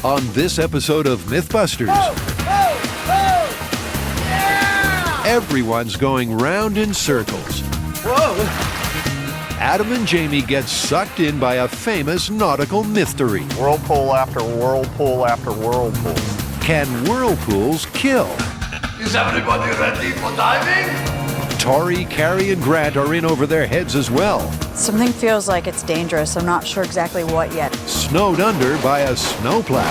On this episode of MythBusters, Yeah! everyone's going round in circles. Whoa! Adam and Jamie get sucked in by a famous nautical mystery. Whirlpool after whirlpool after whirlpool. Can whirlpools kill? Is everybody ready for diving? Tori, Carrie, and Grant are in over their heads as well. Something feels like it's dangerous. I'm not sure exactly what yet. Snowed under by a snowplow.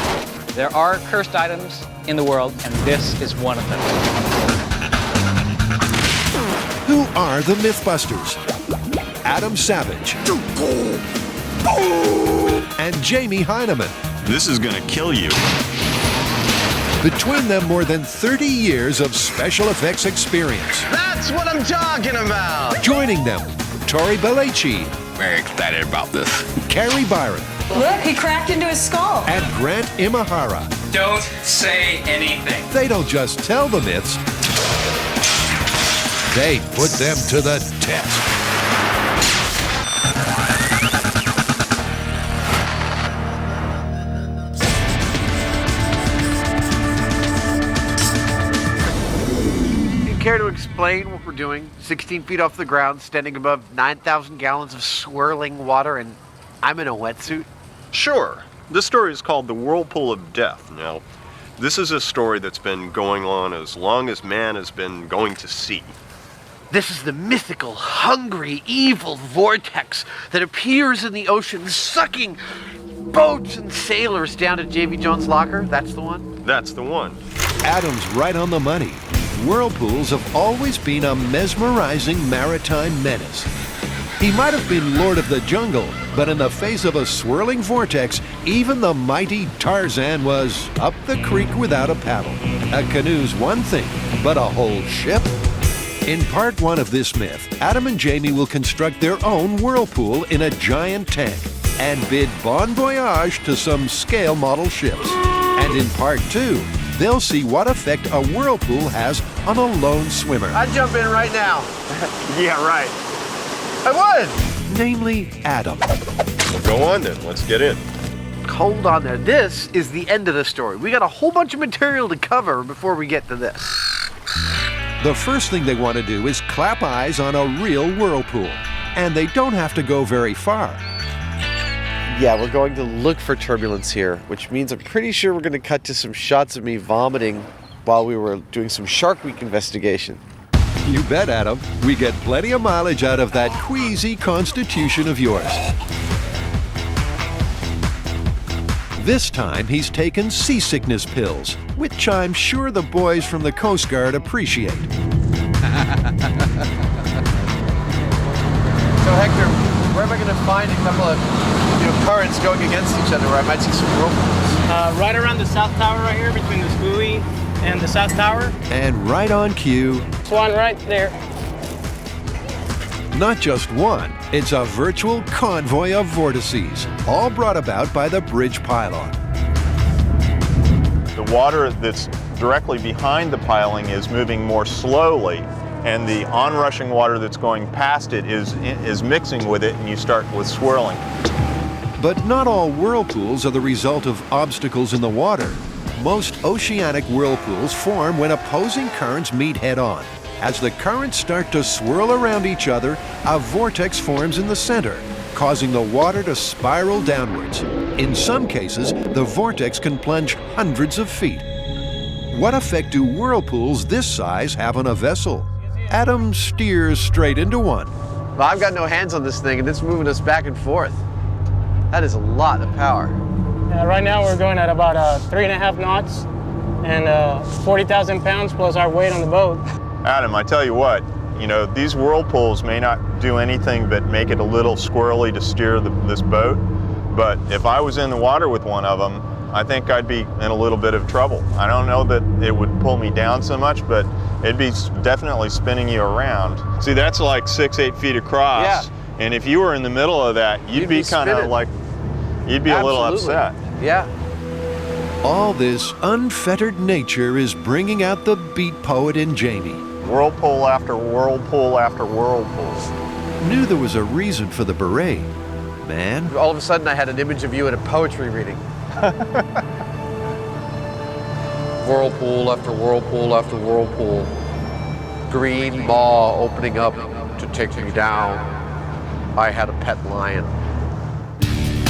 There are cursed items in the world, and this is one of them. Who are the MythBusters? Adam Savage and Jamie Heineman. This is gonna kill you. Between them, more than 30 years of special effects experience. That's what I'm talking about! Joining them, Tori Belleci, Very excited about this. Carrie Byron, Look, he cracked into his skull. and Grant Imahara. Don't say anything. They don't just tell the myths, they put them to the test. Care to explain what we're doing? 16 feet off the ground, standing above 9,000 gallons of swirling water, and I'm in a wetsuit? Sure. This story is called The Whirlpool of Death. Now, this is a story that's been going on as long as man has been going to sea. This is the mythical, hungry, evil vortex that appears in the ocean, sucking boats and sailors down to J.V. Jones' locker. That's the one? That's the one. Adam's right on the money. Whirlpools have always been a mesmerizing maritime menace. He might have been Lord of the Jungle, but in the face of a swirling vortex, even the mighty Tarzan was up the creek without a paddle. A canoe's one thing, but a whole ship? In part one of this myth, Adam and Jamie will construct their own whirlpool in a giant tank and bid bon voyage to some scale model ships. And in part two, they'll see what effect a whirlpool has on a lone swimmer. I'd jump in right now. Yeah, right. I would! Namely, Adam. Go on then, let's get in. Hold on there. This is the end of the story. We got a whole bunch of material to cover before we get to this. The first thing they want to do is clap eyes on a real whirlpool. And they don't have to go very far. Yeah, we're going to look for turbulence here, which means I'm pretty sure we're going to cut to some shots of me vomiting while we were doing some Shark Week investigation. You bet, Adam. We get plenty of mileage out of that queasy constitution of yours. This time, he's taken seasickness pills, which I'm sure the boys from the Coast Guard appreciate. So, Hector, where am I going to find a couple of currents going against each other where I might see some whirlpools? Right around the south tower right here, between the buoy and the south tower. And right on cue, There's one right there. not just one, it's a virtual convoy of vortices, all brought about by the bridge pylon. The water that's directly behind the piling is moving more slowly, and the onrushing water that's going past it is mixing with it, and you start with swirling. But not all whirlpools are the result of obstacles in the water. Most oceanic whirlpools form when opposing currents meet head-on. As the currents start to swirl around each other, a vortex forms in the center, causing the water to spiral downwards. In some cases, the vortex can plunge hundreds of feet. What effect do whirlpools this size have on a vessel? Adam steers straight into one. Well, I've got no hands on this thing, and it's moving us back and forth. That is a lot of power. Right now we're going at about 3.5 knots and 40,000 pounds plus our weight on the boat. Adam, I tell you what, these whirlpools may not do anything but make it a little squirrely to steer this boat, but if I was in the water with one of them, I think I'd be in a little bit of trouble. I don't know that it would pull me down so much, but it'd be definitely spinning you around. See, that's like 6-8 feet across. Yeah. And if you were in the middle of that, you'd be kind of like, you'd be a little upset. Yeah. All this unfettered nature is bringing out the beat poet in Jamie. Whirlpool after whirlpool after whirlpool. Knew there was a reason for the beret. Man, All of a sudden, I had an image of you at a poetry reading. whirlpool after whirlpool after whirlpool. Green maw opening up to take me down. I had a pet lion.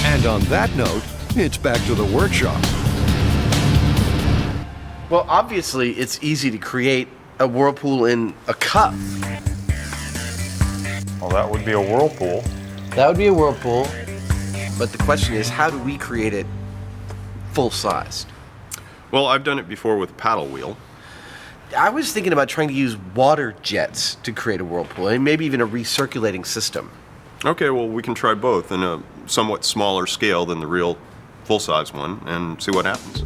And on that note, it's back to the workshop. Well, obviously, it's easy to create a whirlpool in a cup. Well, that would be a whirlpool. That would be a whirlpool. But the question is, how do we create it full-sized? Well, I've done it before with a paddle wheel. I was thinking about trying to use water jets to create a whirlpool, and maybe even a recirculating system. Okay, well, we can try both in a somewhat smaller scale than the real full-size one and see what happens.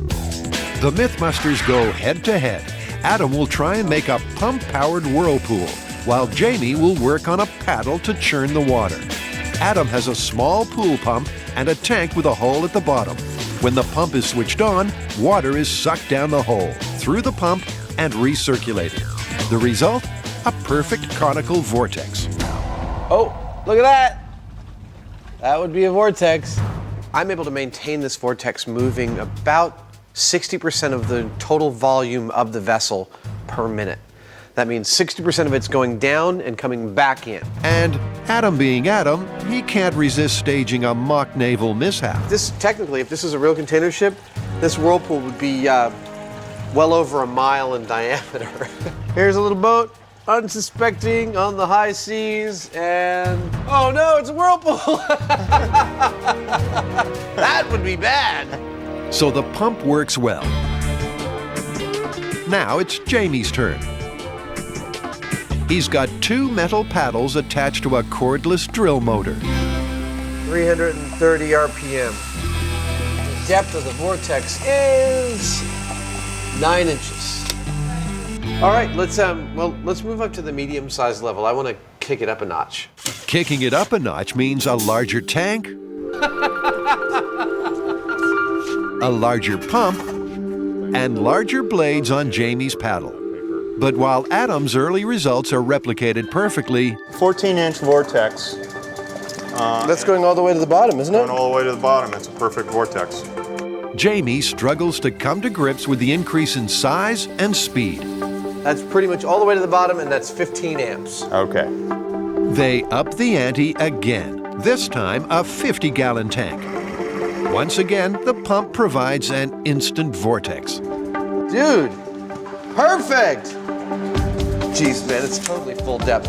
The MythBusters go head-to-head. Adam will try and make a pump-powered whirlpool, while Jamie will work on a paddle to churn the water. Adam has a small pool pump and a tank with a hole at the bottom. When the pump is switched on, water is sucked down the hole, through the pump, and recirculated. The result? A perfect conical vortex. Oh, look at that! That would be a vortex. I'm able to maintain this vortex moving about 60% of the total volume of the vessel per minute. That means 60% of it's going down and coming back in. And Adam being Adam, he can't resist staging a mock naval mishap. Technically, if this is a real container ship, this whirlpool would be well over a mile in diameter. Here's a little boat, unsuspecting on the high seas, and oh no, it's a whirlpool! That would be bad. So the pump works well. Now it's Jamie's turn. He's got 2 metal paddles attached to a cordless drill motor. 330 RPM. The depth of the vortex is 9 inches. All right, let's move up to the medium-sized level. I want to kick it up a notch. Kicking it up a notch means a larger tank, a larger pump, and larger blades on Jamie's paddle. But while Adam's early results are replicated perfectly, 14-inch vortex. That's going all the way to the bottom, isn't it? Going all the way to the bottom. It's a perfect vortex. Jamie struggles to come to grips with the increase in size and speed. That's pretty much all the way to the bottom, and that's 15 amps. Okay. They up the ante again, this time a 50-gallon tank. Once again, the pump provides an instant vortex. Dude, perfect! Jeez, man, it's totally full depth.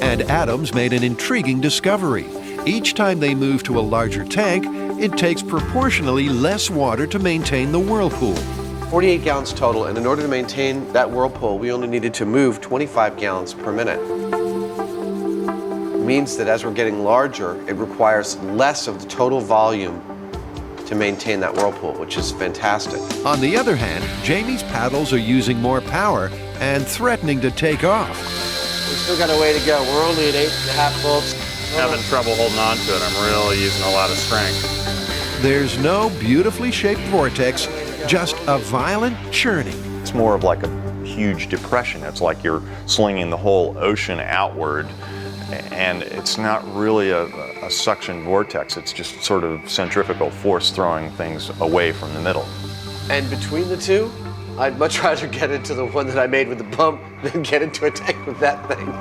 And Adams made an intriguing discovery. Each time they move to a larger tank, it takes proportionally less water to maintain the whirlpool. 48 gallons total, and in order to maintain that whirlpool, we only needed to move 25 gallons per minute. It means that as we're getting larger, it requires less of the total volume to maintain that whirlpool, which is fantastic. On the other hand, Jamie's paddles are using more power and threatening to take off. We've still got a way to go. We're only at 8.5 volts. Having trouble holding on to it. I'm really using a lot of strength. There's no beautifully shaped vortex, just a violent churning. It's more of like a huge depression. It's like you're slinging the whole ocean outward, and it's not really a suction vortex. It's just sort of centrifugal force throwing things away from the middle. And between the two, I'd much rather get into the one that I made with the pump than get into a tank with that thing.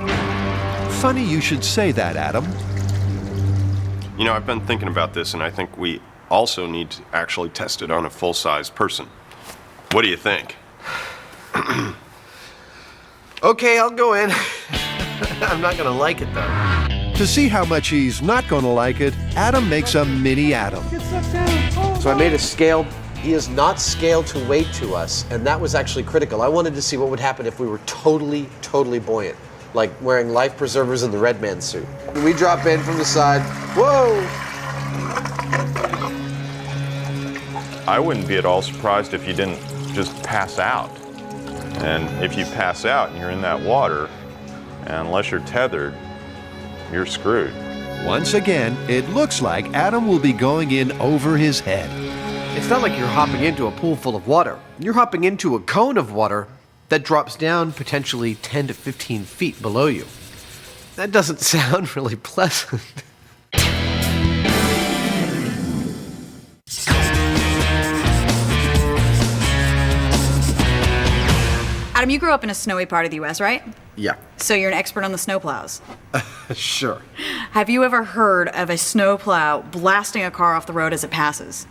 Funny you should say that, Adam. You know, I've been thinking about this, and I think we also need to actually test it on a full-size person. What do you think? Okay, I'll go in. I'm not gonna like it though. To see how much he's not going to like it, Adam makes a mini Adam. So I made a scale. He is not scaled to weight to us, and that was actually critical. I wanted to see what would happen if we were totally buoyant, like wearing life preservers in the Red Man suit. When we drop in from the side, whoa! I wouldn't be at all surprised if you didn't just pass out. And if you pass out and you're in that water, unless you're tethered, you're screwed. Once again, it looks like Adam will be going in over his head. It's not like you're hopping into a pool full of water. You're hopping into a cone of water that drops down potentially 10 to 15 feet below you. That doesn't sound really pleasant. You grew up in a snowy part of the U.S., right? Yeah, So you're an expert on the snowplows. sure. Have you ever heard of a snowplow blasting a car off the road as it passes?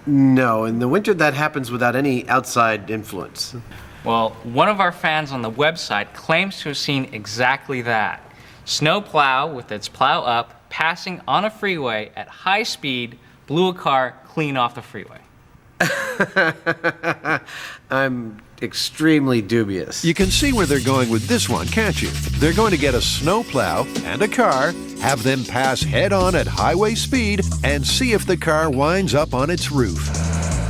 No, in the winter that happens without any outside influence. Well, one of our fans on the website claims to have seen exactly that. Snowplow with its plow up, passing on a freeway at high speed, blew a car clean off the freeway. I'm extremely dubious. You can see where they're going with this one, can't you? They're going to get a snowplow and a car, have them pass head-on at highway speed, and see if the car winds up on its roof.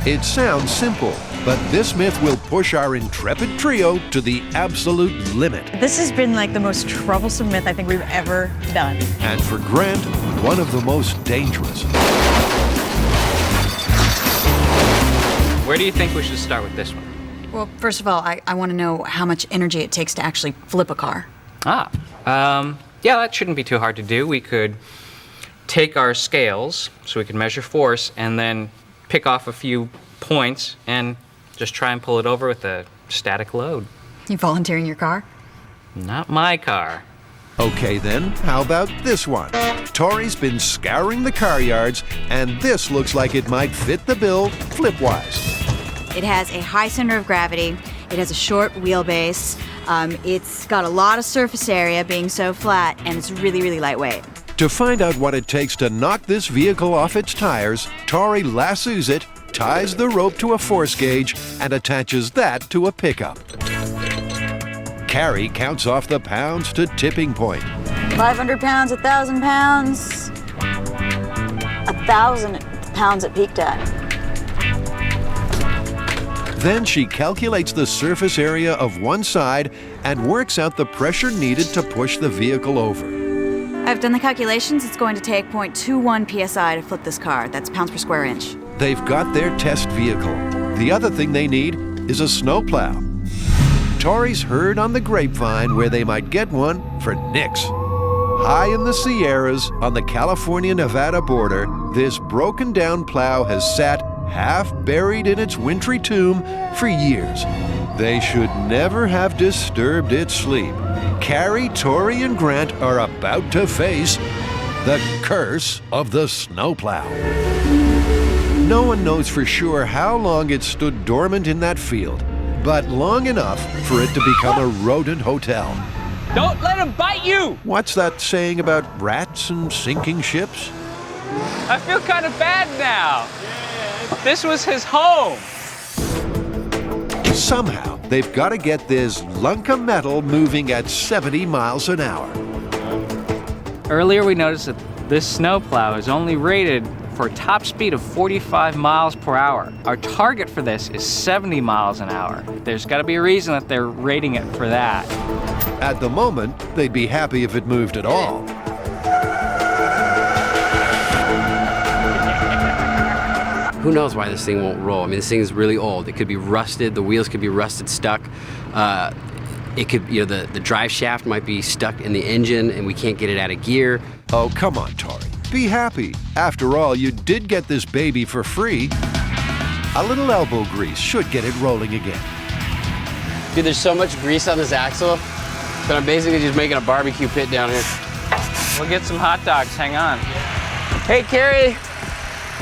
It sounds simple, but this myth will push our intrepid trio to the absolute limit. This has been like the most troublesome myth I think we've ever done. And for Grant, one of the most dangerous. Where do you think we should start with this one? Well, first of all, I want to know how much energy it takes to actually flip a car. Yeah, that shouldn't be too hard to do. We could take our scales so we can measure force and then pick off a few points and just try and pull it over with a static load. You volunteering your car? Not my car. Okay then, how about this one? Tori's been scouring the car yards, and this looks like it might fit the bill flip-wise. It has a high center of gravity. It has a short wheelbase. It's got a lot of surface area being so flat, and it's really, really lightweight. To find out what it takes to knock this vehicle off its tires, Tori lassoes it, ties the rope to a force gauge, and attaches that to a pickup. Carrie counts off the pounds to tipping point. 500 pounds, 1,000 pounds. 1,000 pounds it peaked at. Then she calculates the surface area of one side and works out the pressure needed to push the vehicle over. I've done the calculations. It's going to take 0.21 psi to flip this car. That's pounds per square inch. They've got their test vehicle. The other thing they need is a snowplow. Tori's heard on the grapevine where they might get one for nix. High in the Sierras on the California-Nevada border, this broken-down plow has sat half buried in its wintry tomb for years. They should never have disturbed its sleep. Carrie, Tori, and Grant are about to face the curse of the snowplow. No one knows for sure how long it stood dormant in that field, but long enough for it to become a rodent hotel. Don't let him bite you! What's that saying about rats and sinking ships? I feel kind of bad now. This was his home. Somehow, they've got to get this lunk of metal moving at 70 miles an hour. Earlier we noticed that this snowplow is only rated for a top speed of 45 miles per hour. Our target for this is 70 miles an hour. There's got to be a reason that they're rating it for that. At the moment, they'd be happy if it moved at all. Who knows why this thing won't roll? I mean, this thing is really old. It could be rusted. The wheels could be rusted, stuck. It could, the drive shaft might be stuck in the engine and we can't get it out of gear. Oh, come on, Tori. Be happy. After all, you did get this baby for free. A little elbow grease should get it rolling again. Dude, there's so much grease on this axle that I'm basically just making a barbecue pit down here. We'll get some hot dogs, hang on. Hey, Carrie,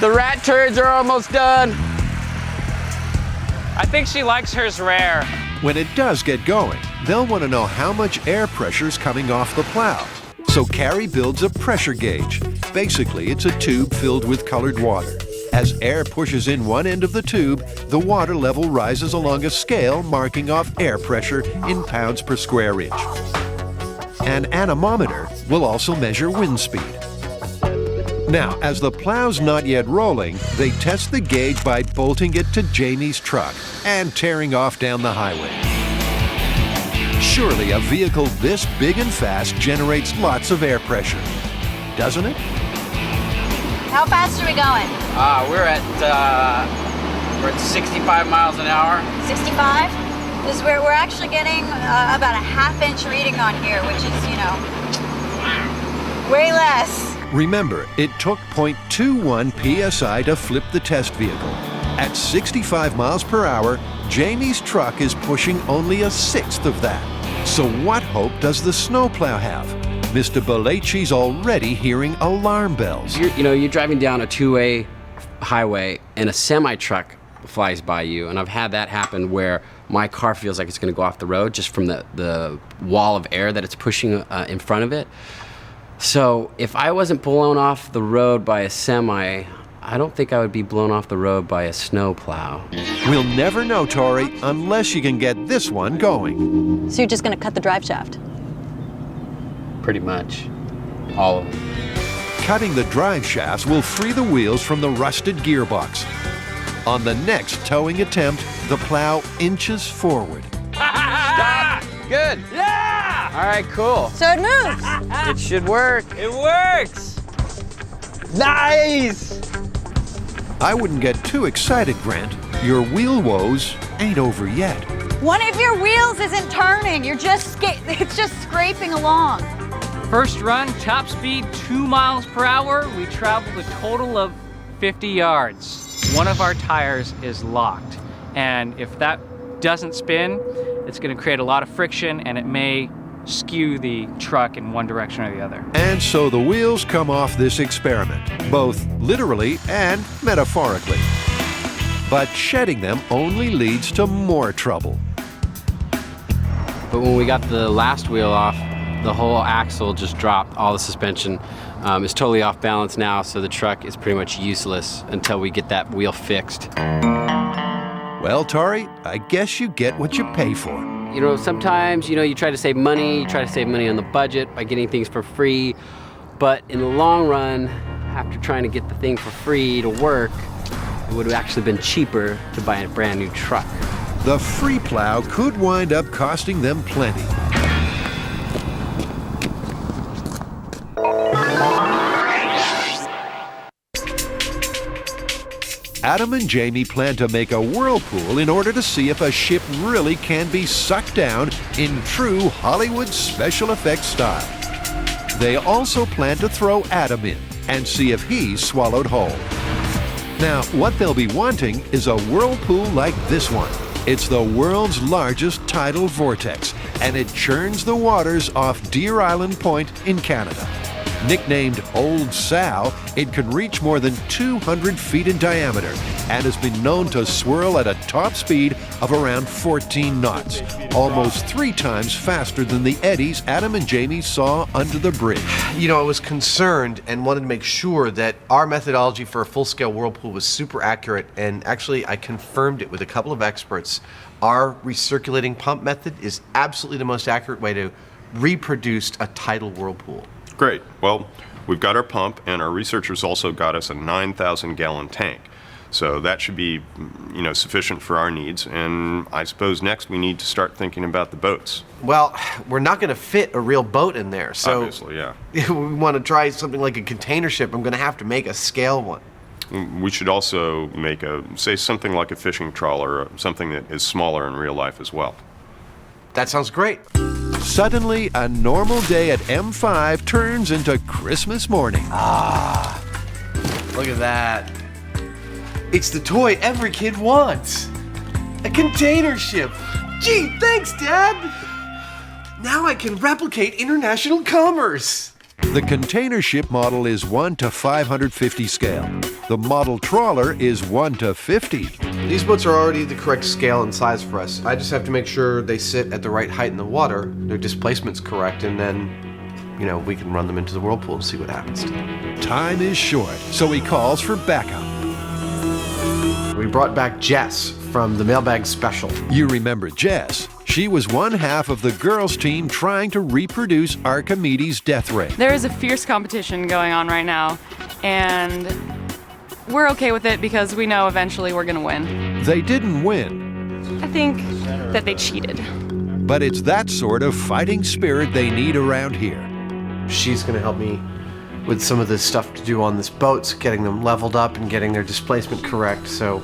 the rat turds are almost done. I think she likes hers rare. When it does get going, they'll want to know how much air pressure's coming off the plow. So Carrie builds a pressure gauge. Basically, it's a tube filled with colored water. As air pushes in one end of the tube, the water level rises along a scale marking off air pressure in pounds per square inch. An anemometer will also measure wind speed. Now, as the plow's not yet rolling, they test the gauge by bolting it to Jamie's truck and tearing off down the highway. Surely a vehicle this big and fast generates lots of air pressure, doesn't it? How fast are we going? We're at 65 miles an hour. 65? This is where we're actually getting about a half-inch reading on here, which is, way less. Remember, it took 0.21 psi to flip the test vehicle. At 65 miles per hour, Jamie's truck is pushing only a sixth of that. So what hope does the snowplow have? Mr. Belleci's already hearing alarm bells. You're driving down a two-way highway and a semi-truck flies by you, and I've had that happen where my car feels like it's going to go off the road just from the wall of air that it's pushing in front of it. So if I wasn't blown off the road by a semi, I don't think I would be blown off the road by a snowplow. We'll never know, Tori, unless you can get this one going. So you're just going to cut the drive shaft? Pretty much. All of them. Cutting the drive shafts will free the wheels from the rusted gearbox. On the next towing attempt, the plow inches forward. Stop! Good. Yeah! All right, cool. So it moves. It should work. It works! Nice! I wouldn't get too excited, Grant. Your wheel woes ain't over yet. One of your wheels isn't turning. It's just scraping along. First run, top speed 2 miles per hour. We traveled a total of 50 yards. One of our tires is locked. And if that doesn't spin, it's going to create a lot of friction and it may skew the truck in one direction or the other. And so the wheels come off this experiment, both literally and metaphorically. But shedding them only leads to more trouble. But when we got the last wheel off, the whole axle just dropped. All the suspension is totally off balance now, so the truck is pretty much useless until we get that wheel fixed. Well, Tori, I guess you get what you pay for. Sometimes, you try to save money, on the budget by getting things for free, but in the long run, after trying to get the thing for free to work, it would have actually been cheaper to buy a brand new truck. The free plow could wind up costing them plenty. Adam and Jamie plan to make a whirlpool in order to see if a ship really can be sucked down in true Hollywood special effects style. They also plan to throw Adam in and see if he's swallowed whole. Now, what they'll be wanting is a whirlpool like this one. It's the world's largest tidal vortex, and it churns the waters off Deer Island Point in Canada. Nicknamed Old Sow, it can reach more than 200 feet in diameter and has been known to swirl at a top speed of around 14 knots, almost 3 times faster than the eddies Adam and Jamie saw under the bridge. I was concerned and wanted to make sure that our methodology for a full-scale whirlpool was super accurate, and actually I confirmed it with a couple of experts. Our recirculating pump method is absolutely the most accurate way to reproduce a tidal whirlpool. Great. Well, we've got our pump, and our researchers also got us a 9,000-gallon tank. So that should be, sufficient for our needs. And I suppose next we need to start thinking about the boats. Well, we're not going to fit a real boat in there, so obviously, yeah. If we want to try something like a container ship, I'm going to have to make a scale one. We should also make something like a fishing trawler, or something that is smaller in real life as well. That sounds great. Suddenly, a normal day at M5 turns into Christmas morning. Look at that. It's the toy every kid wants. A container ship. Gee, thanks, Dad. Now I can replicate international commerce. The container ship model is 1 to 550 scale. The model trawler is 1 to 50. These boats are already the correct scale and size for us. I just have to make sure they sit at the right height in the water, their displacement's correct, and then, we can run them into the whirlpool and see what happens to them. Time is short, so he calls for backup. We brought back Jess from the Mailbag Special. You remember Jess. She was one half of the girls' team trying to reproduce Archimedes' death ray. There is a fierce competition going on right now, and we're okay with it because we know eventually we're going to win. They didn't win. I think that they cheated. But it's that sort of fighting spirit they need around here. She's going to help me with some of the stuff to do on this boat, getting them leveled up and getting their displacement correct, so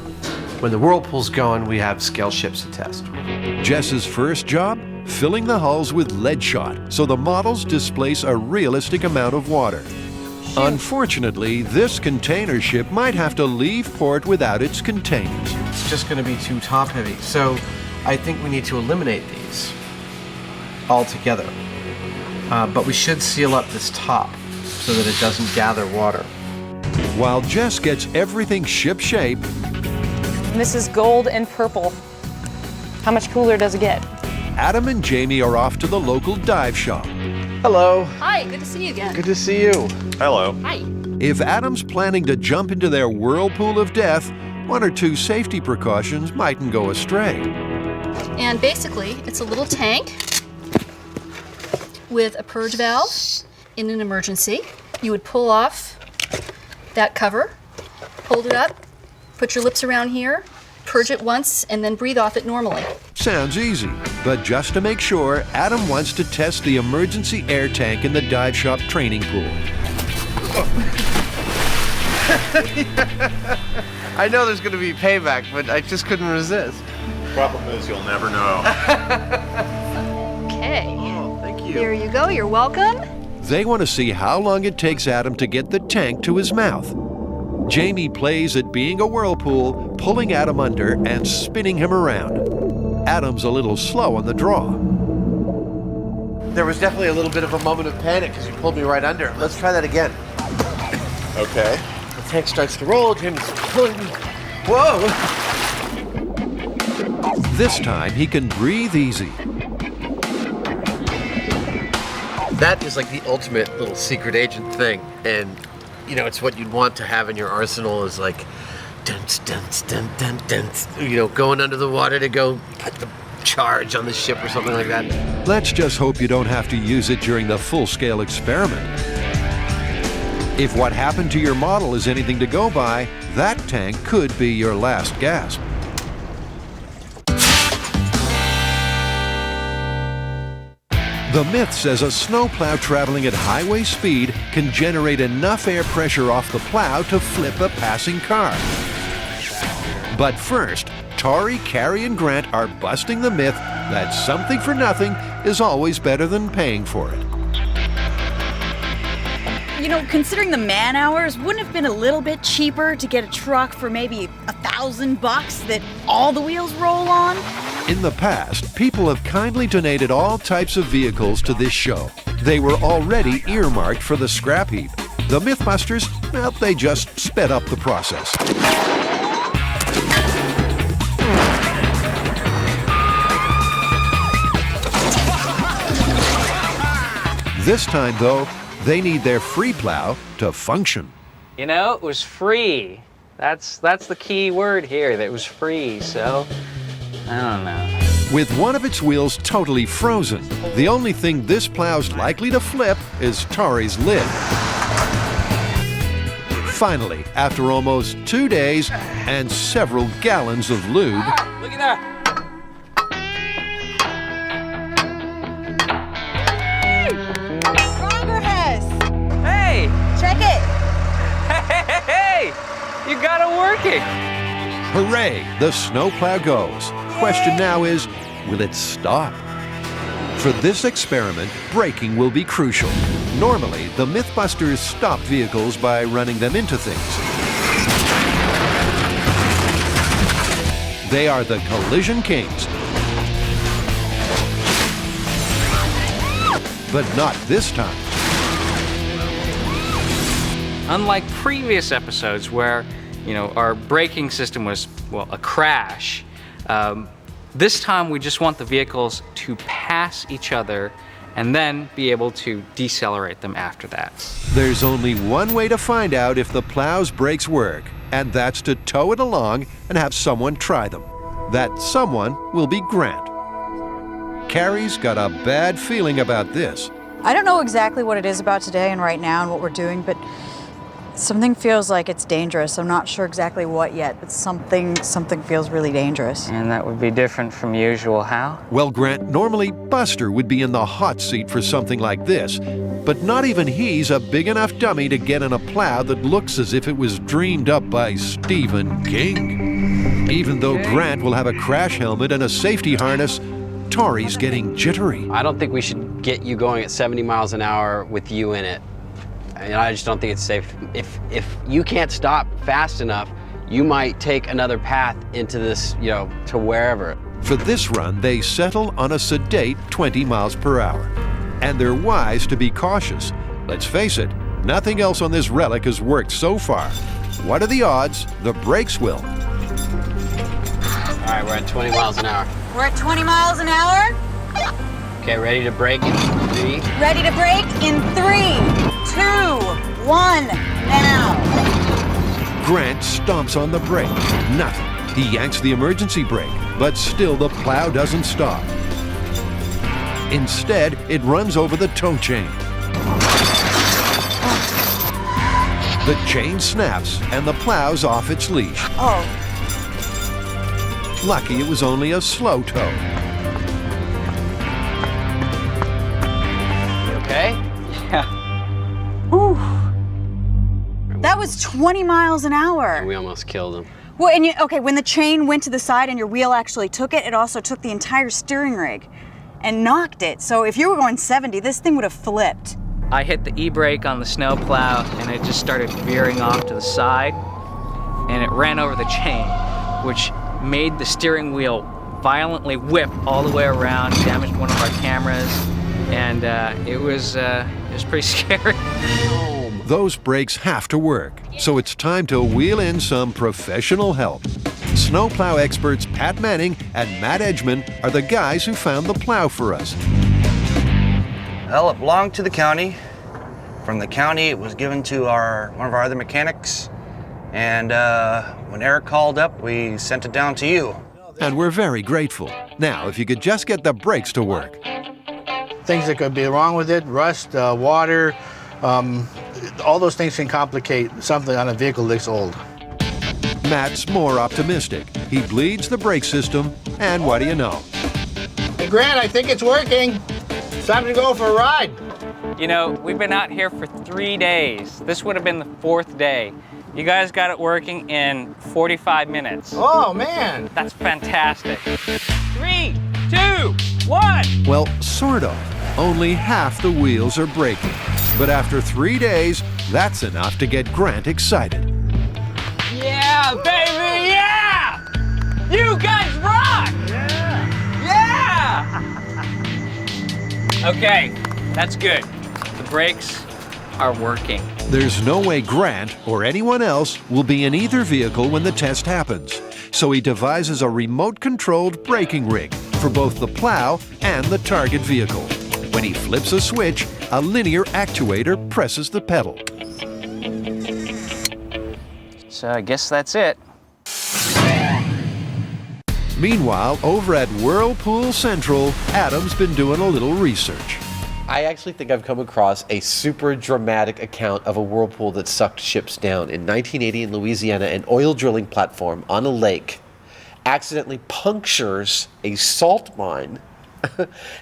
when the whirlpool's going, we have scale ships to test. Jess's first job? Filling the hulls with lead shot so the models displace a realistic amount of water. Unfortunately, this container ship might have to leave port without its containers. It's just going to be too top heavy. So I think we need to eliminate these altogether. But we should seal up this top so that it doesn't gather water. While Jess gets everything ship-shape, This is gold and purple. How much cooler does it get? Adam and Jamie are off to the local dive shop. Hello. Hi, good to see you again. Good to see you. Hello. Hi. If Adam's planning to jump into their whirlpool of death, one or two safety precautions mightn't go astray. And basically, it's a little tank with a purge valve. In an emergency, you would pull off that cover, hold it up, put your lips around here, purge it once, and then breathe off it normally. Sounds easy, but just to make sure, Adam wants to test the emergency air tank in the dive shop training pool. I know there's going to be payback, but I just couldn't resist. Problem is, you'll never know. Okay. Oh, thank you. There you go. You're welcome. They want to see how long it takes Adam to get the tank to his mouth. Jamie plays at being a whirlpool, pulling Adam under and spinning him around. Adam's a little slow on the draw. There was definitely a little bit of a moment of panic because you pulled me right under. Let's try that again. Okay. The tank starts to roll, Jamie's pulling me. Whoa! This time he can breathe easy. That is like the ultimate little secret agent thing. And, you know, it's what you'd want to have in your arsenal is like, dun, dun, dun, dun, dun, you know, going under the water to go put the charge on the ship or something like that. Let's just hope you don't have to use it during the full-scale experiment. If what happened to your model is anything to go by, that tank could be your last gasp. The myth says a snowplow traveling at highway speed can generate enough air pressure off the plow to flip a passing car. But first, Tori, Carrie, and Grant are busting the myth that something for nothing is always better than paying for it. You know, considering the man hours, wouldn't it have been a little bit cheaper to get a truck for maybe $1,000 that all the wheels roll on? In the past, people have kindly donated all types of vehicles to this show. They were already earmarked for the scrap heap. The MythBusters, well, they just sped up the process. This time, though, they need their free plow to function. You know, it was free. That's the key word here, that it was free, so I don't know. With one of its wheels totally frozen, the only thing this plow's likely to flip is Tori's lid. Finally, after almost 2 days and several gallons of lube, Look at that. Progress! Hey! Check it! Hey! You got it working! hooray, the snowplow goes. Question now is, will it stop? For this experiment, braking will be crucial. Normally, the MythBusters stop vehicles by running them into things. They are the collision kings. But not this time. Unlike previous episodes where, you know, our braking system was, well, a crash, this time we just want the vehicles to pass each other and then be able to decelerate them after that. There's only one way to find out if the plow's brakes work, and that's to tow it along and have someone try them. That someone will be Grant. Carrie's got a bad feeling about this. I don't know exactly what it is about today and right now and what we're doing, but something feels like it's dangerous. I'm not sure exactly what yet, but something feels really dangerous. And that would be different from usual, how? Well, Grant, normally Buster would be in the hot seat for something like this, but not even he's a big enough dummy to get in a plow that looks as if it was dreamed up by Stephen King. Even though Grant will have a crash helmet and a safety harness, Tori's getting jittery. I don't think we should get you going at 70 miles an hour with you in it And I just don't think it's safe. If you can't stop fast enough, you might take another path into this, you know, to wherever. For this run, they settle on a sedate 20 miles per hour. And they're wise to be cautious. Let's face it, nothing else on this relic has worked so far. What are the odds the brakes will? All right, we're at 20 miles an hour. We're at 20 miles an hour. Okay, ready to brake in 3. Ready to brake in 3, 2, 1, now. Grant stomps on the brake. Nothing. He yanks the emergency brake, but still the plow doesn't stop. Instead, it runs over the tow chain. The chain snaps and the plow's off its leash. Oh. Lucky it was only a slow tow. You okay? Yeah. Whew. That was 20 miles an hour. And we almost killed him. Well, and okay, when the chain went to the side and your wheel actually took it, it also took the entire steering rig and knocked it. So if you were going 70, this thing would have flipped. I hit the e-brake on the snowplow and it just started veering off to the side and it ran over the chain, which made the steering wheel violently whip all the way around, damaged one of our cameras, and it was pretty scary. Those brakes have to work, so it's time to wheel in some professional help. Snowplow experts Pat Manning and Matt Edgman are the guys who found the plow for us. Well, it belonged to the county. From the county, it was given to one of our other mechanics. And when Eric called up, we sent it down to you. And we're very grateful. Now, if you could just get the brakes to work. Things that could be wrong with it, rust, water, all those things can complicate something on a vehicle this old. Matt's more optimistic. He bleeds the brake system, and what do you know? Hey, Grant, I think it's working. It's time to go for a ride. You know, we've been out here for 3 days. This would have been the 4th day. You guys got it working in 45 minutes. Oh, man. That's fantastic. 3, 2, 1. Well, sort of. Only half the wheels are braking. But after 3 days, that's enough to get Grant excited. Yeah, baby, yeah! You guys rock! Yeah! Yeah! Okay, that's good. The brakes are working. There's no way Grant or anyone else will be in either vehicle when the test happens. So he devises a remote-controlled braking rig for both the plow and the target vehicle. When he flips a switch, a linear actuator presses the pedal. So I guess that's it. Meanwhile, over at Whirlpool Central, Adam's been doing a little research. I actually think I've come across a super dramatic account of a whirlpool that sucked ships down. In 1980 in Louisiana, an oil drilling platform on a lake accidentally punctures a salt mine,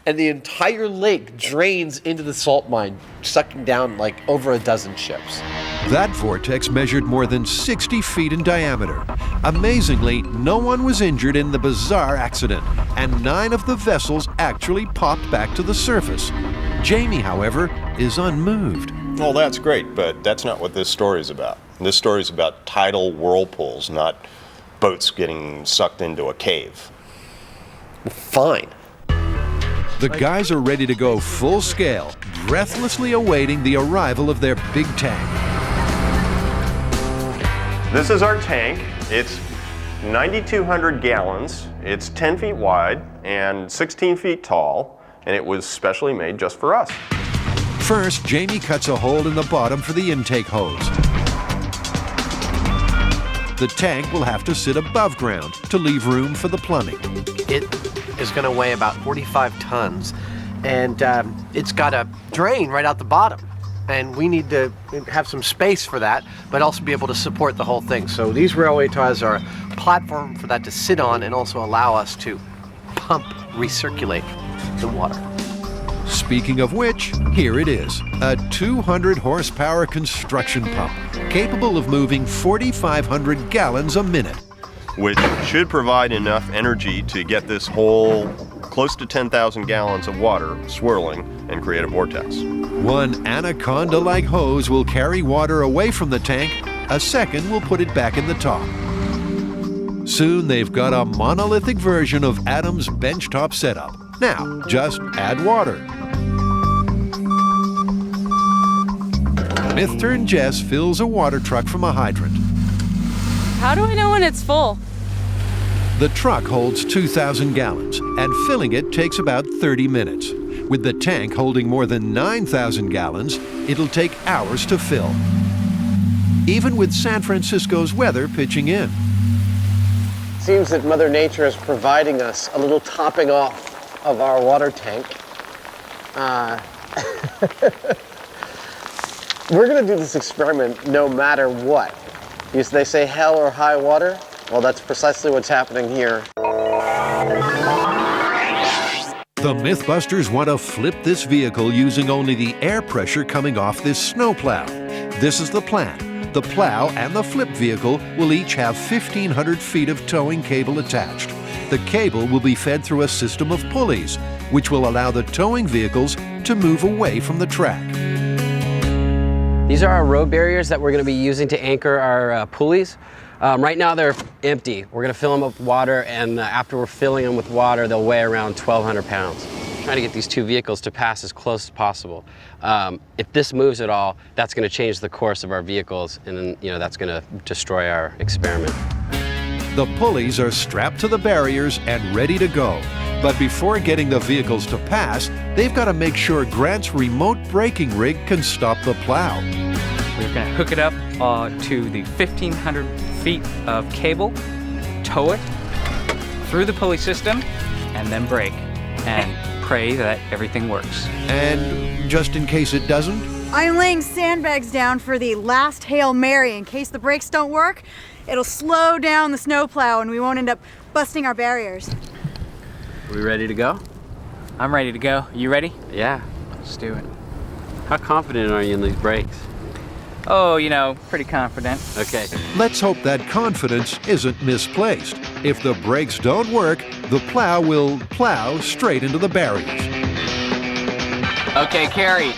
and the entire lake drains into the salt mine, sucking down like over a dozen ships. That vortex measured more than 60 feet in diameter. Amazingly, no one was injured in the bizarre accident, and 9 of the vessels actually popped back to the surface. Jamie, however, is unmoved. Well, that's great, but that's not what this story is about. This story is about tidal whirlpools, not boats getting sucked into a cave. Fine. The guys are ready to go full scale, breathlessly awaiting the arrival of their big tank. This is our tank. It's 9,200 gallons. It's 10 feet wide and 16 feet tall, and it was specially made just for us. First, Jamie cuts a hole in the bottom for the intake hose. The tank will have to sit above ground to leave room for the plumbing. It is going to weigh about 45 tons, and it's got a drain right out the bottom. And we need to have some space for that, but also be able to support the whole thing. So these railway ties are a platform for that to sit on and also allow us to recirculate the water. Speaking of which, here it is, a 200 horsepower construction pump, capable of moving 4,500 gallons a minute. Which should provide enough energy to get this whole close to 10,000 gallons of water swirling and create a vortex. One anaconda-like hose will carry water away from the tank. A second will put it back in the top. Soon they've got a monolithic version of Adam's benchtop setup. Now, just add water. Myth Jess fills a water truck from a hydrant. How do I know when it's full? The truck holds 2,000 gallons, and filling it takes about 30 minutes. With the tank holding more than 9,000 gallons, it'll take hours to fill. Even with San Francisco's weather pitching in. Seems that Mother Nature is providing us a little topping off of our water tank. We're going to do this experiment no matter what. Because they say hell or high water. Well, that's precisely what's happening here. The MythBusters want to flip this vehicle using only the air pressure coming off this snowplow. This is the plan. The plow and the flip vehicle will each have 1,500 feet of towing cable attached. The cable will be fed through a system of pulleys, which will allow the towing vehicles to move away from the track. These are our road barriers that we're going to be using to anchor our pulleys. Right now they're empty. We're going to fill them up with water, and after we're filling them with water, they'll weigh around 1,200 pounds. Trying to get these two vehicles to pass as close as possible. If this moves at all, that's going to change the course of our vehicles, and then, that's going to destroy our experiment. The pulleys are strapped to the barriers and ready to go. But before getting the vehicles to pass, they've got to make sure Grant's remote braking rig can stop the plow. We're going to hook it up to the 1,500 feet of cable, tow it through the pulley system, and then brake and pray that everything works. And just in case it doesn't? I'm laying sandbags down for the last Hail Mary in case the brakes don't work. It'll slow down the snowplow and we won't end up busting our barriers. Are we ready to go? I'm ready to go. You ready? Yeah. Let's do it. How confident are you in these brakes? Oh, pretty confident. Okay. Let's hope that confidence isn't misplaced. If the brakes don't work, the plow will plow straight into the barriers. Okay, Carrie,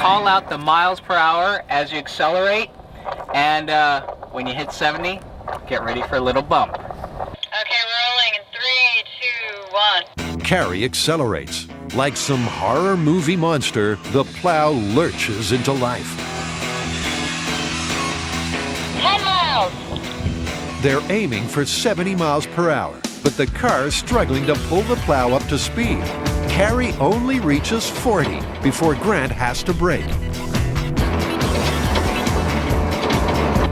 call out the miles per hour as you accelerate, and when you hit 70, get ready for a little bump. Okay, rolling in 3, 2, 1. Carrie accelerates. Like some horror movie monster, the plow lurches into life. 10 miles. They're aiming for 70 miles per hour, but the car's struggling to pull the plow up to speed. Carrie only reaches 40 before Grant has to brake.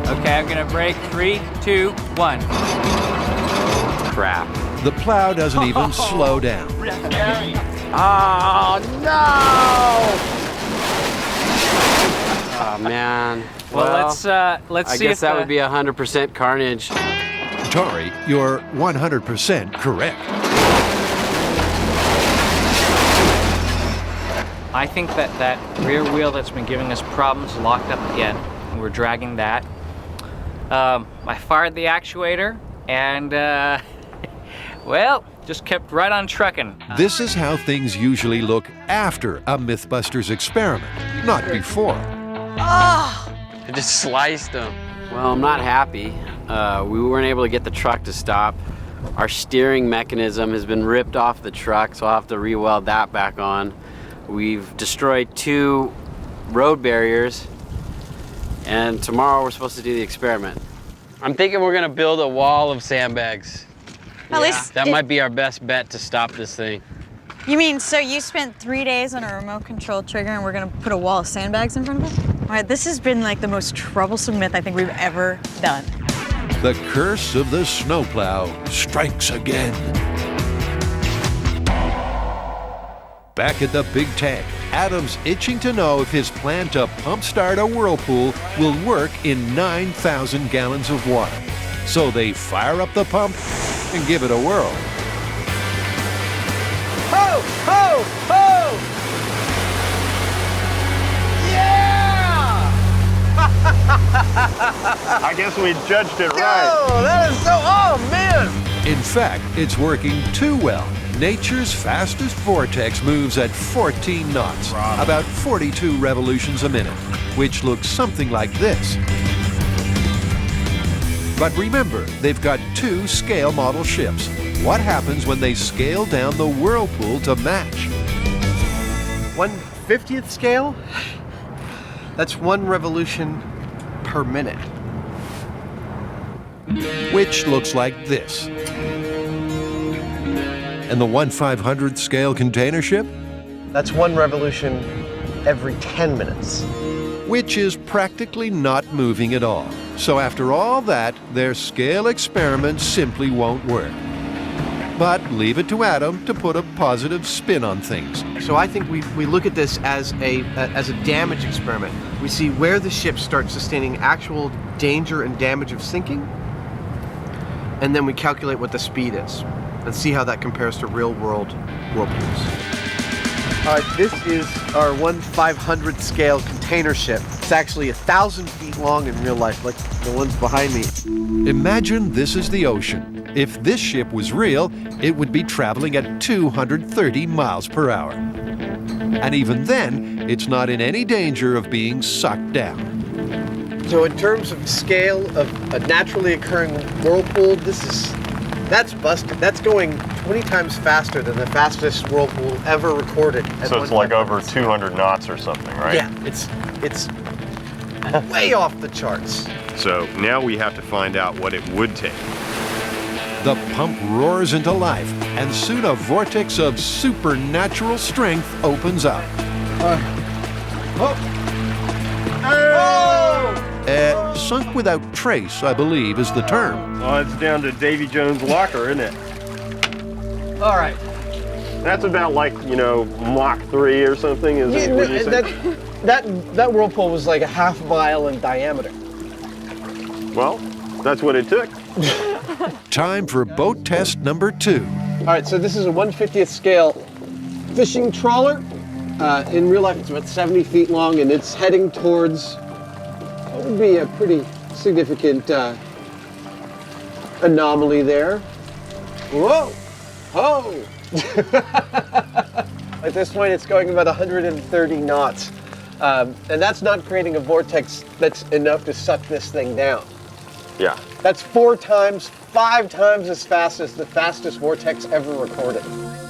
Okay, I'm gonna brake. 3, 2, 1. Crap. The plow doesn't even slow down. Oh, no! Oh, man. Well, let's see I guess that would be 100% carnage. Tori, you're 100% correct. I think that rear wheel that's been giving us problems locked up again. We're dragging that. I fired the actuator and, well, just kept right on trucking. This is how things usually look after a MythBusters experiment, not before. I just sliced them. Well, I'm not happy. We weren't able to get the truck to stop. Our steering mechanism has been ripped off the truck, so I'll have to re-weld that back on. We've destroyed 2 road barriers, and tomorrow we're supposed to do the experiment. I'm thinking we're gonna build a wall of sandbags. At least that might be our best bet to stop this thing. You mean, so you spent 3 days on a remote control trigger and we're gonna put a wall of sandbags in front of it? All right, this has been like the most troublesome myth I think we've ever done. The curse of the snowplow strikes again. Back at the big tank, Adam's itching to know if his plan to pump start a Whirlpool will work in 9,000 gallons of water. So they fire up the pump and give it a whirl. Ho, ho, ho! Yeah! I guess we judged it right. Oh, that is so, oh man! In fact, it's working too well. Nature's fastest vortex moves at 14 knots, about 42 revolutions a minute, which looks something like this. But remember, they've got 2 scale model ships. What happens when they scale down the Whirlpool to match? 1/50th scale? That's 1 revolution per minute. Which looks like this. And the 1/500th scale container ship? That's 1 revolution every 10 minutes. Which is practically not moving at all. So after all that, their scale experiment simply won't work. But leave it to Adam to put a positive spin on things. So I think we look at this as a damage experiment. We see where the ship starts sustaining actual danger and damage of sinking, and then we calculate what the speed is and see how that compares to real-world whirlpools. All right, this is our 1/500th scale container ship. It's actually 1,000 feet long in real life, like the ones behind me. Imagine this is the ocean. If this ship was real, it would be traveling at 230 miles per hour. And even then, it's not in any danger of being sucked down. So in terms of scale of a naturally occurring whirlpool, that's busted. That's going 20 times faster than the fastest whirlpool ever recorded. So it's like over 200 knots or something, right? Yeah, it's way off the charts. So now we have to find out what it would take. The pump roars into life, and soon a vortex of supernatural strength opens up. Sunk without trace, I believe, is the term. Well, it's down to Davy Jones' locker, isn't it? All right. That's about like, Mach 3 or something, is it? Would you say? That whirlpool was like a ½ mile in diameter. Well, that's what it took. Time for boat test number 2. All right, so this is a 1/50th scale fishing trawler. In real life, it's about 70 feet long, and it's heading towards what would be a pretty significant anomaly there. Whoa! Oh! At this point, it's going about 130 knots. And that's not creating a vortex that's enough to suck this thing down. Yeah. That's 4 times, 5 times as fast as the fastest vortex ever recorded.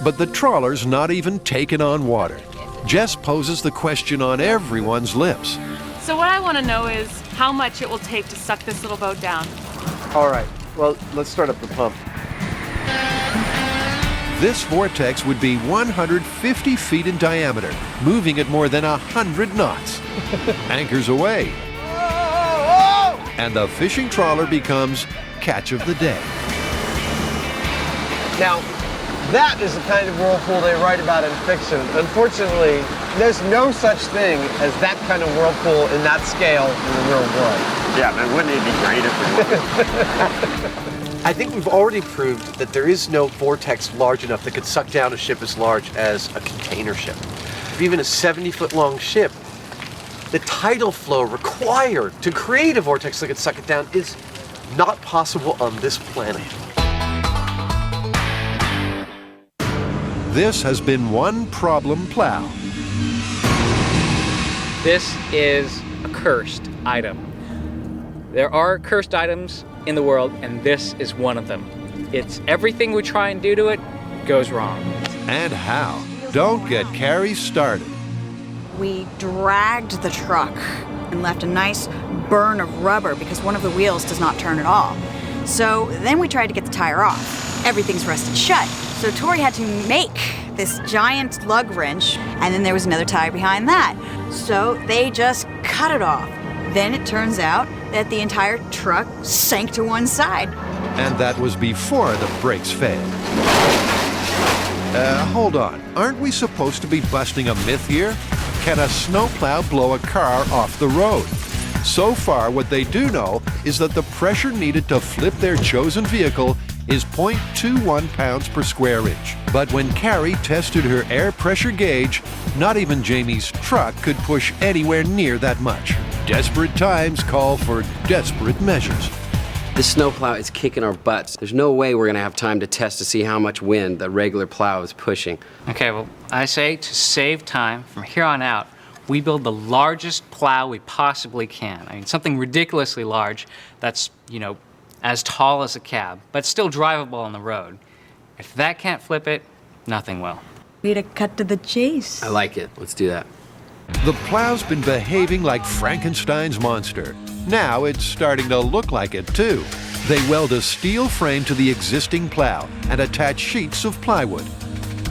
But the trawler's not even taken on water. Jess poses the question on everyone's lips. So what I want to know is how much it will take to suck this little boat down. All right, well, let's start up the pump. This vortex would be 150 feet in diameter, moving at more than 100 knots. Anchors away. And the fishing trawler becomes catch of the day. Now, that is the kind of whirlpool they write about in fiction. Unfortunately, there's no such thing as that kind of whirlpool in that scale in the real world. Yeah, but wouldn't it be great if it was? I think we've already proved that there is no vortex large enough that could suck down a ship as large as a container ship. Even a 70-foot long ship, the tidal flow required to create a vortex that could suck it down is not possible on this planet. This has been One Problem Plow. This is a cursed item. There are cursed items in the world, and this is one of them. It's everything we try and do to it goes wrong. And how? Don't get Carrie started. We dragged the truck and left a nice burn of rubber because one of the wheels does not turn at all. So then we tried to get the tire off. Everything's rusted shut. So Tori had to make this giant lug wrench, and then there was another tire behind that. So they just cut it off. Then it turns out that the entire truck sank to one side. And that was before the brakes failed. Hold on. Aren't we supposed to be busting a myth here? Can a snowplow blow a car off the road? So far, what they do know is that the pressure needed to flip their chosen vehicle is 0.21 pounds per square inch. But when Carrie tested her air pressure gauge, not even Jamie's truck could push anywhere near that much. Desperate times call for desperate measures. This snowplow is kicking our butts. There's no way we're gonna have time to test to see how much wind the regular plow is pushing. Okay, well, I say to save time, from here on out, we build the largest plow we possibly can. I mean, something ridiculously large that's, you know, as tall as a cab, but still drivable on the road. If that can't flip it, nothing will. Way to cut to the chase. I like it. Let's do that. The plow's been behaving like Frankenstein's monster. Now it's starting to look like it too. They weld a steel frame to the existing plow and attach sheets of plywood.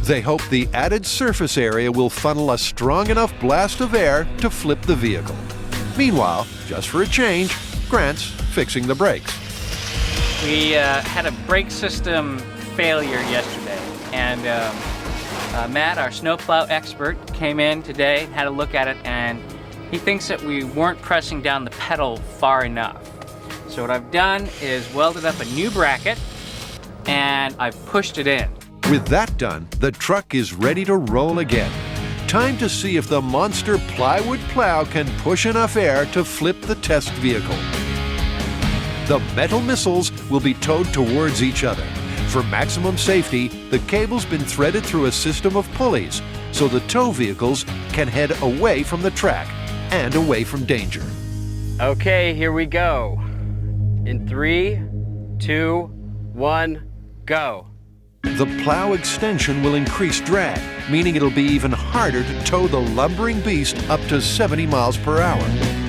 They hope the added surface area will funnel a strong enough blast of air to flip the vehicle. Meanwhile, just for a change, Grant's fixing the brakes. We had a brake system failure yesterday, and Matt, our snowplow expert, came in today, had a look at it, and he thinks that we weren't pressing down the pedal far enough. So what I've done is welded up a new bracket, and I've pushed it in. With that done, the truck is ready to roll again. Time to see if the monster plywood plow can push enough air to flip the test vehicle. The metal missiles will be towed towards each other. For maximum safety, the cable's been threaded through a system of pulleys, so the tow vehicles can head away from the track and away from danger. Okay, here we go. In 3, 2, 1, go. The plow extension will increase drag, meaning it'll be even harder to tow the lumbering beast up to 70 miles per hour.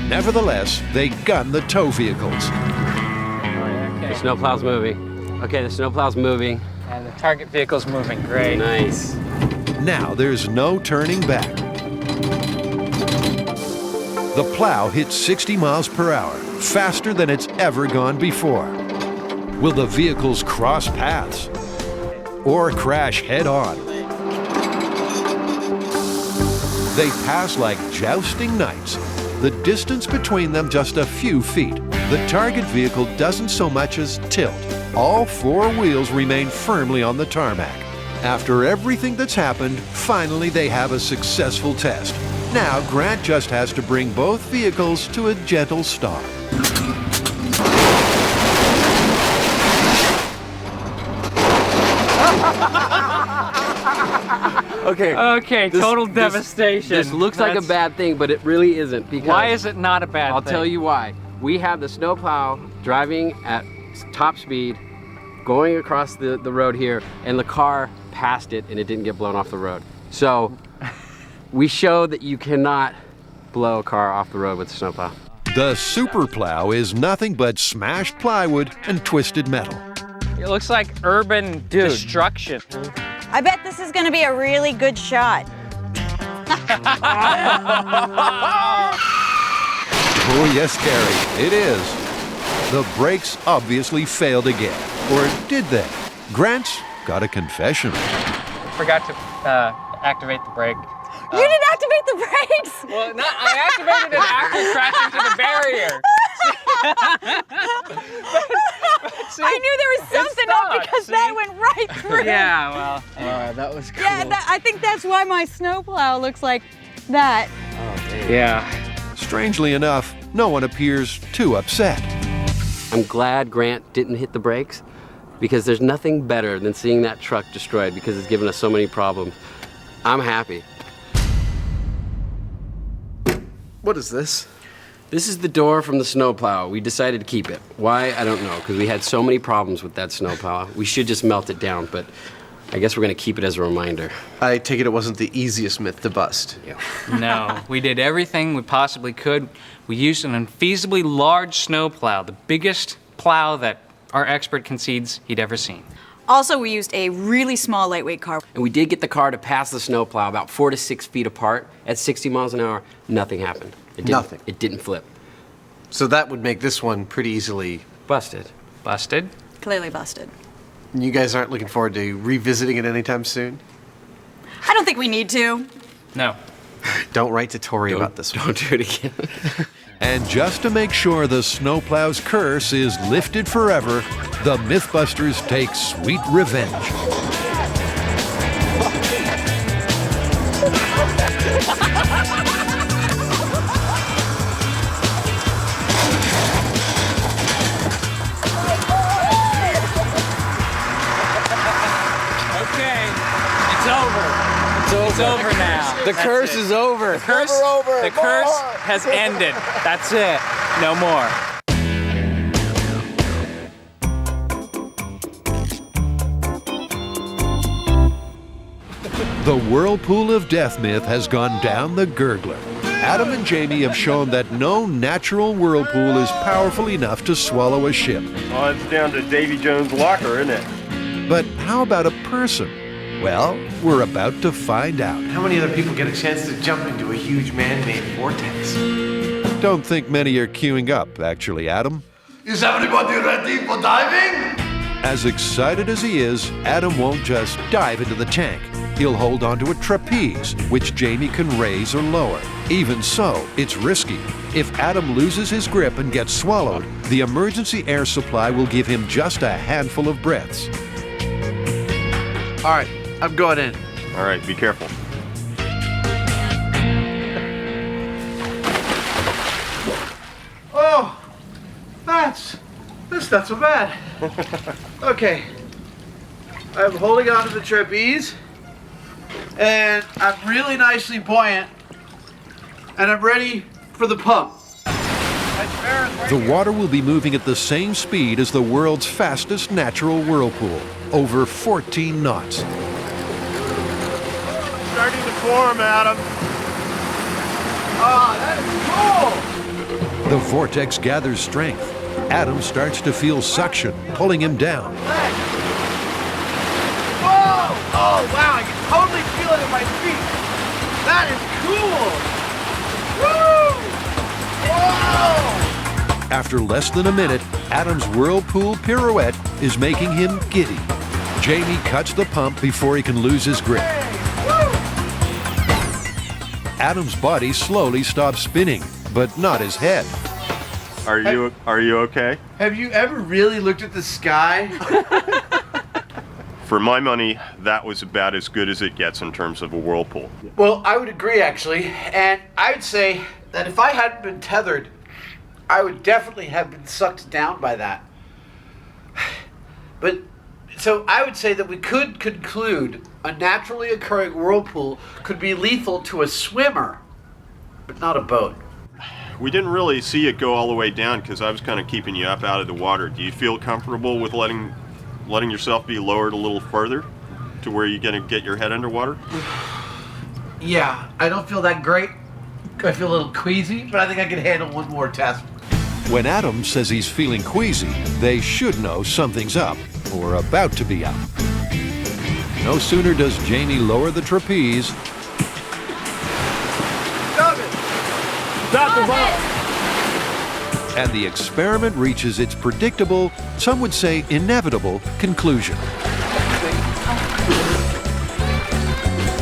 Nevertheless, they gun the tow vehicles. The snowplow's moving. Okay, the snowplow's moving. And the target vehicle's moving. Great. Nice. Now there's no turning back. The plow hits 60 miles per hour, faster than it's ever gone before. Will the vehicles cross paths or crash head-on? They pass like jousting knights, the distance between them just a few feet. The target vehicle doesn't so much as tilt. All 4 wheels remain firmly on the tarmac. After everything that's happened, finally they have a successful test. Now Grant just has to bring both vehicles to a gentle stop. Okay, total devastation. This looks like a bad thing, but it really isn't. Because Why is it not a bad thing? I'll tell you why. We have the snowplow driving at top speed, going across the road here, and the car passed it and it didn't get blown off the road. So we show that you cannot blow a car off the road with a snowplow. The super plow is nothing but smashed plywood and twisted metal. It looks like urban destruction. I bet this is gonna be a really good shot. Oh yes, Carrie, it is. The brakes obviously failed again. Or did they? Grant's got a confession. Forgot to activate the brake. You didn't activate the brakes! Well, no, I activated it after crashing to the barrier. I knew there was something up because that went right through. Yeah, well. That was cool. Yeah, I think that's why my snowplow looks like that. Yeah. Strangely enough, no one appears too upset. I'm glad Grant didn't hit the brakes, because there's nothing better than seeing that truck destroyed, because it's given us so many problems. I'm happy. What is this? This is the door from the snowplow. We decided to keep it. Why? I don't know, because we had so many problems with that snowplow. We should just melt it down, but I guess we're gonna keep it as a reminder. I take it wasn't the easiest myth to bust. Yeah. No, we did everything we possibly could. We used an unfeasibly large snowplow, the biggest plow that our expert concedes he'd ever seen. Also, we used a really small lightweight car. And we did get the car to pass the snowplow about 4 to 6 feet apart at 60 miles an hour. Nothing happened. Nothing. It didn't flip. So that would make this one pretty easily busted. Busted? Clearly busted. You guys aren't looking forward to revisiting it anytime soon? I don't think we need to. No. Don't write to Tori about this one. Don't do it again. And just to make sure the snowplow's curse is lifted forever, the MythBusters take sweet revenge. It's over now. The curse is over. The curse has ended. That's it. No more. The Whirlpool of Death myth has gone down the gurgler. Adam and Jamie have shown that no natural whirlpool is powerful enough to swallow a ship. Well, it's down to Davy Jones' locker, isn't it? But how about a person? Well, we're about to find out. How many other people get a chance to jump into a huge man-made vortex? Don't think many are queuing up, actually, Adam. Is everybody ready for diving? As excited as he is, Adam won't just dive into the tank. He'll hold onto a trapeze, which Jamie can raise or lower. Even so, it's risky. If Adam loses his grip and gets swallowed, the emergency air supply will give him just a handful of breaths. All right, I'm going in. All right, be careful. Oh, that's not so bad. Okay, I'm holding onto the trapeze, and I'm really nicely buoyant, and I'm ready for the pump. The water will be moving at the same speed as the world's fastest natural whirlpool, over 14 knots. Starting to form, Adam. Oh, that is cool! The vortex gathers strength. Adam starts to feel suction, pulling him down. Whoa! Oh, wow, I can totally feel it in my feet. That is cool! Woo! Whoa! After less than a minute, Adam's whirlpool pirouette is making him giddy. Jamie cuts the pump before he can lose his grip. Adam's body slowly stops spinning, but not his head. Are you okay? Have you ever really looked at the sky? For my money, that was about as good as it gets in terms of a whirlpool. Well, I would agree, actually. And I would say that if I hadn't been tethered, I would definitely have been sucked down by that. But, so I would say that we could conclude a naturally occurring whirlpool could be lethal to a swimmer, but not a boat. We didn't really see it go all the way down because I was kind of keeping you up out of the water. Do you feel comfortable with letting yourself be lowered a little further to where you're going to get your head underwater? Yeah, I don't feel that great. I feel a little queasy, but I think I can handle one more test. When Adam says he's feeling queasy, they should know something's up, or about to be up. No sooner does Jamie lower the trapeze Stop the boat! and the experiment reaches its predictable, some would say inevitable, conclusion.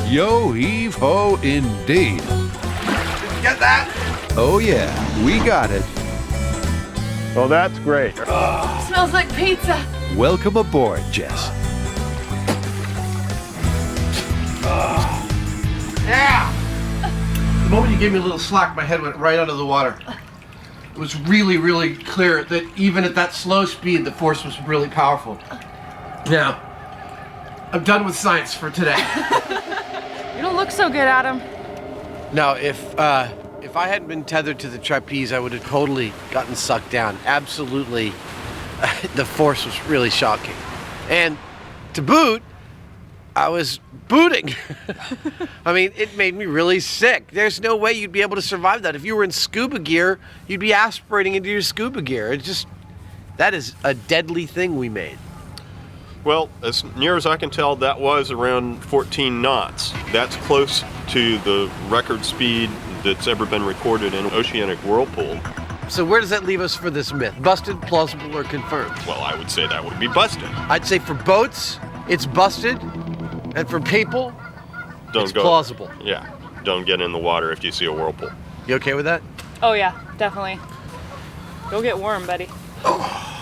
Yo heave ho indeed. Did you get that? Oh yeah, we got it. Well, that's great. Smells like pizza. Welcome aboard, Jess. Yeah! The moment you gave me a little slack, my head went right under the water. It was really, really clear that even at that slow speed, the force was really powerful. Now, I'm done with science for today. You don't look so good, Adam. Now, if I hadn't been tethered to the trapeze, I would have totally gotten sucked down. Absolutely. The force was really shocking. And to boot, I was booting. I mean, it made me really sick. There's no way you'd be able to survive that. If you were in scuba gear, you'd be aspirating into your scuba gear. That is a deadly thing we made. Well, as near as I can tell, that was around 14 knots. That's close to the record speed that's ever been recorded in an oceanic whirlpool. So where does that leave us for this myth? Busted, plausible, or confirmed? Well, I would say that would be busted. I'd say for boats, it's busted. And for people, it's plausible. Yeah, don't get in the water if you see a whirlpool. You okay with that? Oh yeah, definitely. Go get warm, buddy. Oh.